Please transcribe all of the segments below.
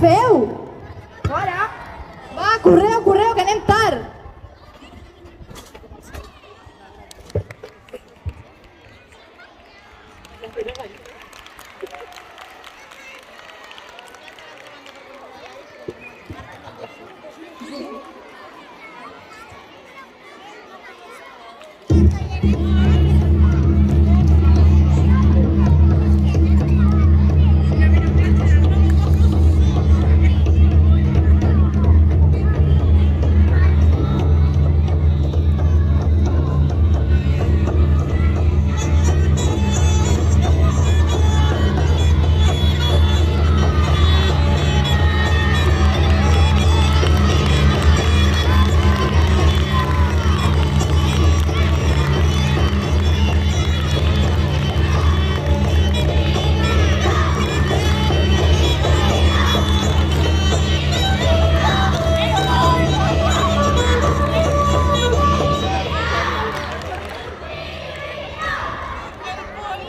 feu? Fora! Va, correu, correu, que anem tard!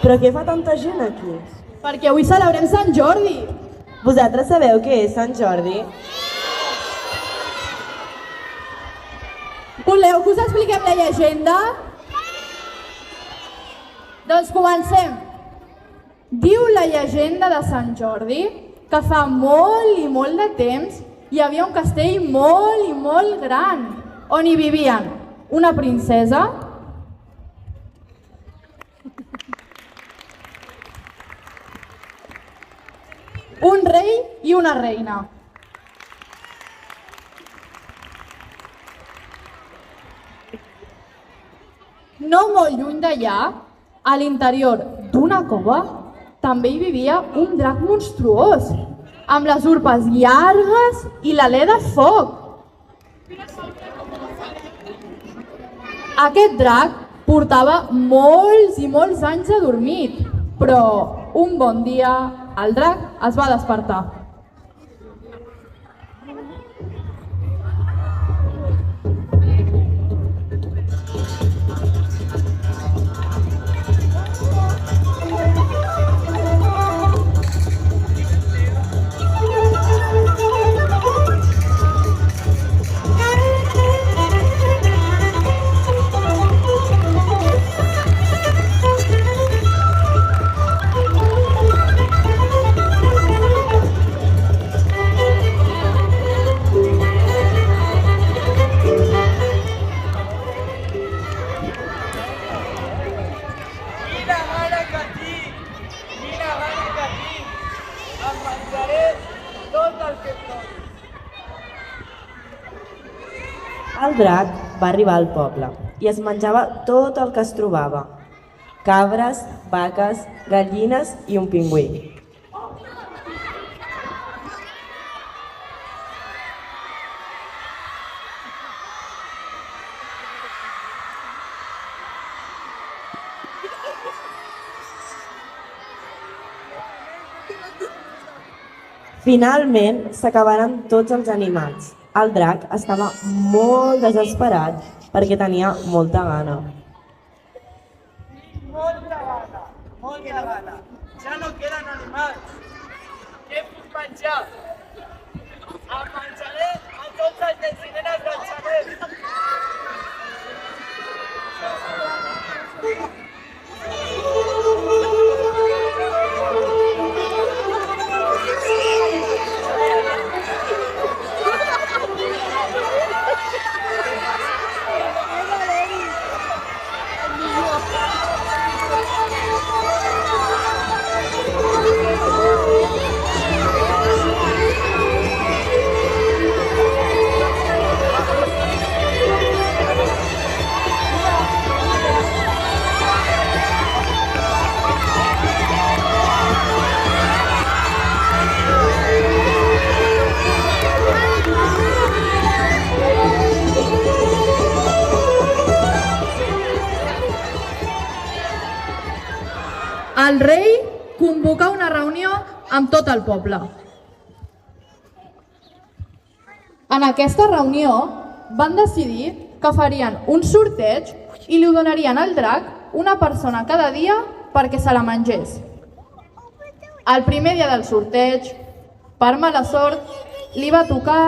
Però què fa tanta gent aquí? Perquè avui celebrem Sant Jordi. Vosaltres sabeu què és Sant Jordi? Voleu que us expliquem la llegenda? Doncs comencem. Diu la llegenda de Sant Jordi que fa molt i molt de temps hi havia un castell molt i molt gran on hi vivien una princesa, un rei i una reina. No molt lluny d'allà, a l'interior d'una cova, també hi vivia un drac monstruós, amb les urpes llargues i l'alè de foc. Aquest drac portava molts i molts anys adormit, però un bon dia el drac es va despertar. El drac va arribar al poble i es menjava tot el que es trobava. Cabres, vaques, gallines i un pingüí. Finalment s'acabaren tots els animals. El drac estava molt desesperat perquè tenia molta gana. Molta gana. Ja no queden animals. Què puc menjar? Em menjaré a tots els nens i nenes del xalet. El rei convoca una reunió amb tot el poble. En aquesta reunió van decidir que farien un sorteig i li donarien al drac una persona cada dia perquè se la mengés. El primer dia del sorteig, Per mala sort, li va tocar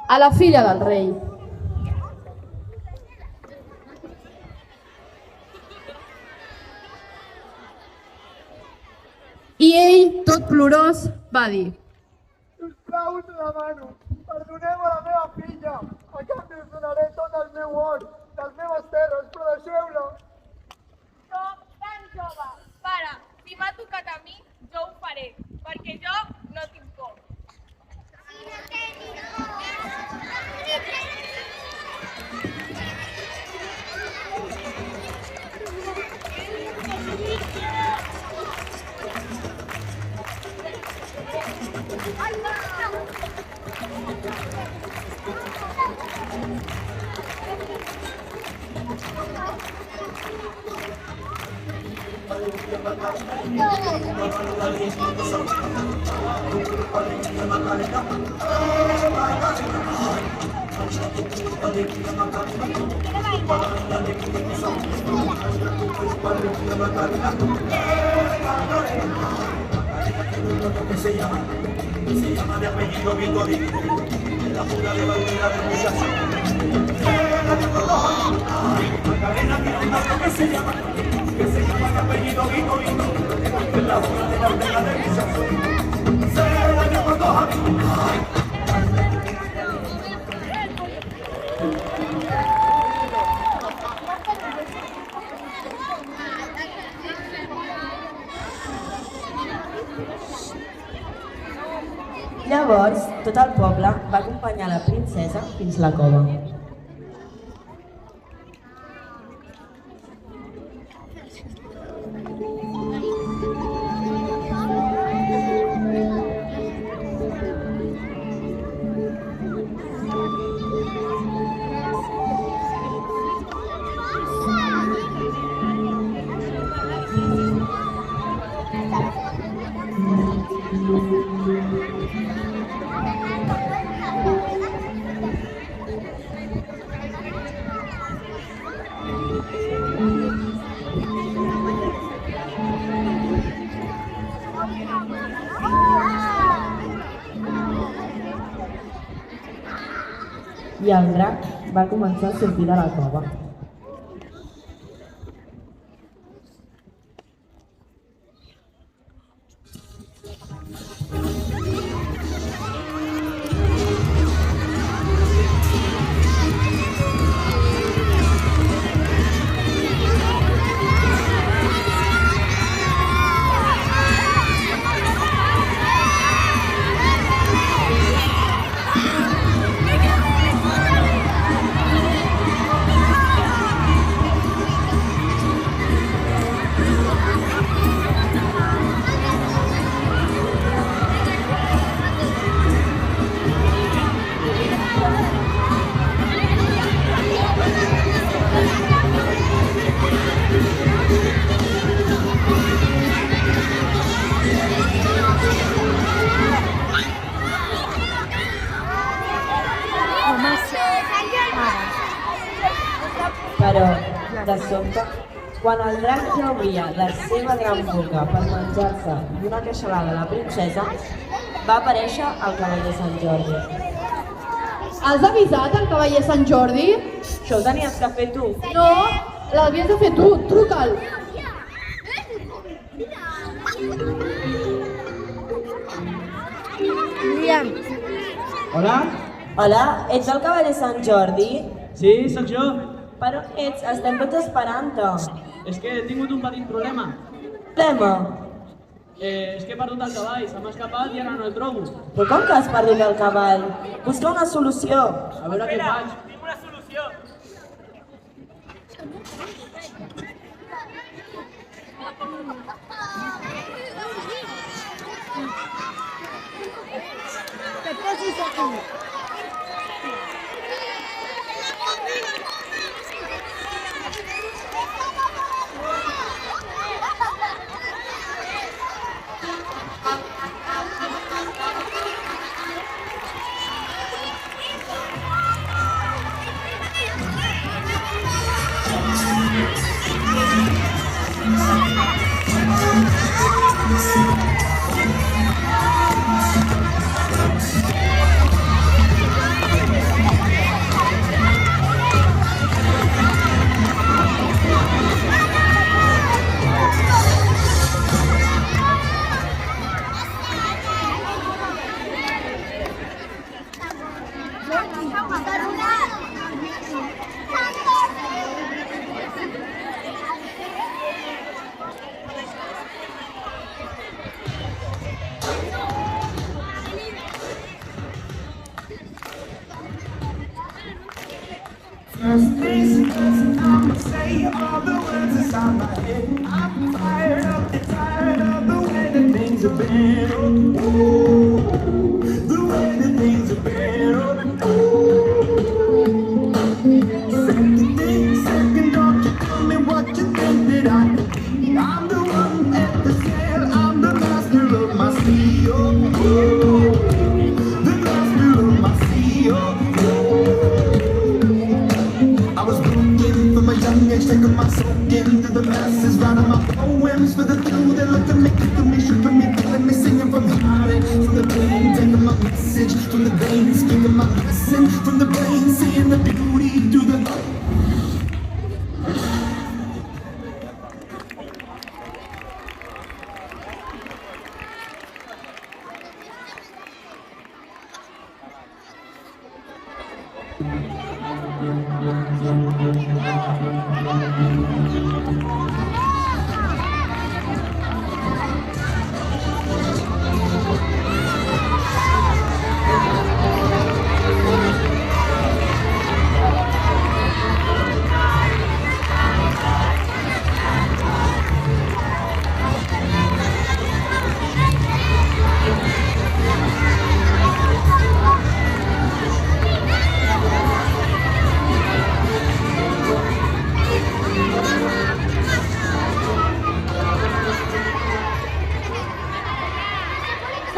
a la filla del rei. I ell, tot plorós, va dir: Sisplau, us ho demano, perdoneu a la meva filla. A canvi us donaré tot el meu or, les meves terres, però deixeu-la. Soc tan jove. Pare, si m'ha tocat a mi, jo ho faré, perquè jo no tinc por. Se llama de apellido Vitorino, de la pura de bandera de muchacho. Macarena tiene un nombre que se llama de apellido Vitorino, de la pura de bandera de muchacho. Se la llama dos amigos. Llavors, tot el poble va acompanyar la princesa fins la cova. I el drac va començar a sortir de la cova. Però, de sobte, quan el drac ja obria la seva gran boca per menjar-se d'una queixalada a la princesa, va aparèixer el cavaller Sant Jordi. Has avisat el cavaller Sant Jordi? Això ho tenies que fer tu. No, l'havies de fer tu, truca'l. Hola? Hola, ets el cavaller Sant Jordi? Sí, sóc jo. Per on ets? Estem tots esperant-te. És que he tingut un petit problema. Tema. És que he perdut el cavall, se m'ha escapat i ara no el trobo. Però com que has perdut el cavall? Busca una solució. A veure què faig. Tinc una solució. First things first, I'ma say all the words inside my head. I'm fired up and tired of the way that things have been. Ooh, the way that things have been. Ooh. Second, don't you tell me what you think that I can be. I'm the one at the sail, I'm the master of my sea. Ooh, the master of my sea. I was broken from a young age, taking my soul into the masses, writing my poems for the few that look at me, kicking me, stripping me, killing me, singing from the heartache, from the pain, taking my message from the vein, speaking my lesson from the brain, seeing the beauty through the.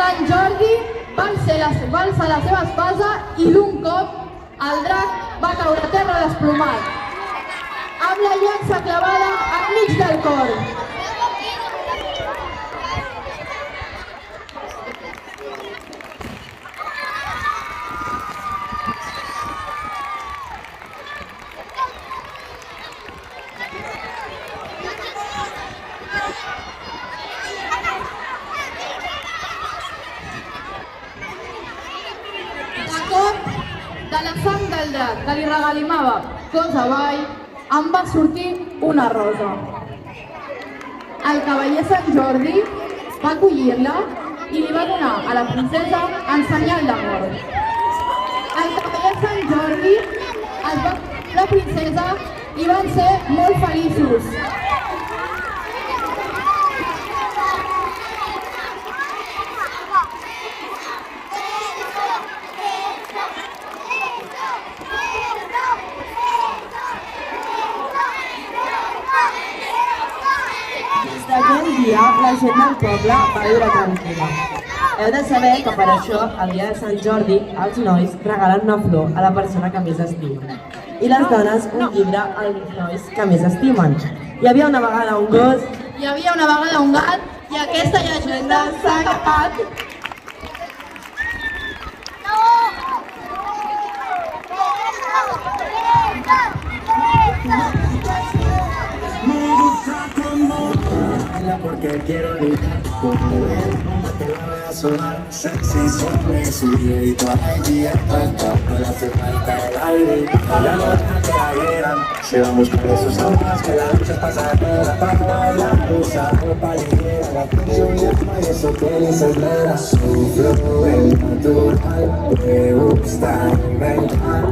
Sant Jordi va alçar la seva espasa i d'un cop el drac va caure a terra desplomat, amb la llança clavada enmig del cor. De la sang del drac que li regalimava cos avall, en va sortir una rosa. El cavaller Sant Jordi va collir-la i li va donar a la princesa en senyal d'amor. El cavaller Sant Jordi la princesa i van ser molt feliços. D'aquell dia, la gent del poble va viure tranquil·la. Heu de saber que per això, el dia de Sant Jordi, els nois regalen una flor a la persona que més estimen. I les dones un llibre als nois que més estimen. Hi havia una vegada un gos, Hi havia una vegada un gat i aquesta llegenda s'ha acabat. Porque quiero gritar como él, que la vea sonar sexy, suave, suya y toda la día tanta, no le hace falta el aire, ya no deja que la hieran, se va a buscar esos aguas, que la lucha es pasajera, para la cosa, ropa ligera, la tensión llama y eso que le acelera, su flow es natural, me gusta inventar.